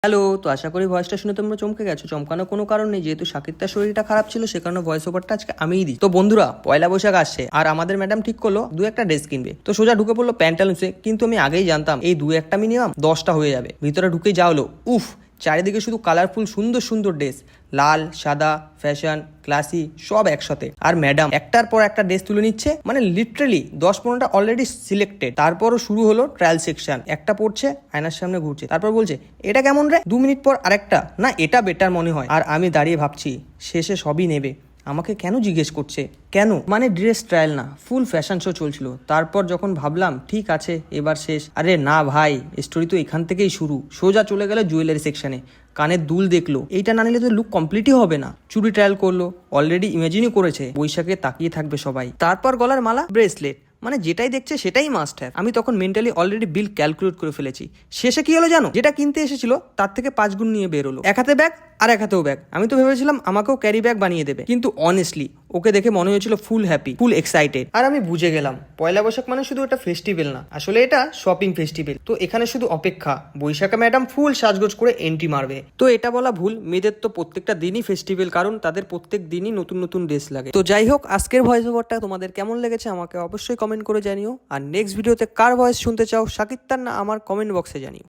Hello, তো আশা করি ভয়েসটা শুনে তোমরা চমকে গেছো। চমকানোর কোনো কারণ নেই, যেহেতু সাকিবটার শরীরটা খারাপ ছিল সে কারণে ভয়েস ওভারটা আজকে আমিই দিই। তো বন্ধুরা, পয়লা বৈশাখ আসছে আর আমাদের ম্যাডাম ঠিক করলো দু একটা ড্রেস কিনবে। তো সোজা ঢুকে পড়লো প্যান্টালুন্সে, কিন্তু আমি আগেই জানতাম এই দু একটা মিনিমাম 10টা হয়ে যাবে। ভিতরে ঢুকেই যা হলো, উফ, চারিদিকে শুধু কালারফুল সুন্দর সুন্দর ড্রেস, লাল সাদা ফ্যাশন ক্লাসি সব একসাথে। আর ম্যাডাম একটার পর একটা ড্রেস তুলে নিচ্ছে, মানে লিটারালি 10-15টা অলরেডি সিলেক্টেড। তারপরও শুরু হলো ট্রায়াল সেকশন। একটা পড়ছে, আয়নার সামনে ঘুরছে, তারপর বলছে এটা কেমন রে, 2 মিনিট পর আরেকটা, না এটা বেটার মনে হয়। আর আমি দাঁড়িয়ে ভাবছি শেষে সবই নেবে, আমাকে কেন জিজ্ঞেস করছে, কেন? মানে ড্রেস ট্রায়াল না, ফুল ফ্যাশন শো চলছিল। তারপর যখন ভাবলাম ঠিক আছে এবার শেষ, আরে না ভাই, স্টোরি তো এখান থেকেই শুরু। সোজা চলে গেল জুয়েলারি সেকশনে, কানের দুল দেখলো, এইটা না নিলে তো লুক কমপ্লিটই হবে না। চুড়ি ট্রায়াল করলো, অলরেডি ইমাজিনই করেছে বৈশাখে তাকিয়ে থাকবে সবাই। তারপর গলার মালা, ব্রেসলেট, মানে যেটাই দেখছে সেটাই মাস্ট হ্যাভ। আমি তখন মেন্টালি অলরেডি বিল ক্যালকুলেট করে ফেলেছি। শেষে কি হলো জানো, যেটা কিনতে এসেছিল তার থেকে 5 গুণ নিয়ে বের হলো। এক হাতে ব্যাগ আর এক হাতেও ব্যাগ। আমি তো ভেবেছিলাম আমাকেও ক্যারি ব্যাগ বানিয়ে দেবে, কিন্তু অনেস্টলি ওকে দেখে মনে হয়েছিল ফুল হ্যাপি, ফুল এক্সাইটেড। আর আমি বুঝে গেলাম পয়লা বৈশাখ মানে শুধু একটা ফেস্টিভ্যাল না, আসলে এটা শপিং ফেস্টিভ্যাল। তো এখানে শুধু অপেক্ষা, বৈশাখে ম্যাডাম ফুল সাজগোজ করে এন্ট্রি মারবে। তো এটা বলা ভুল, মেয়েদের তো প্রত্যেকটা দিনই ফেস্টিভ্যাল, কারণ তাদের প্রত্যেক দিনই নতুন নতুন ড্রেস লাগে। তো যাই হোক, আজকের ভয়েস ওভারটা তোমাদের কেমন লেগেছে আমাকে অবশ্যই কমেন্ট করে জানিও। আর নেক্সট ভিডিওতে কার ভয়েস শুনতে চাও, সাকিব তার না আমার, কমেন্ট বক্সে জানিও।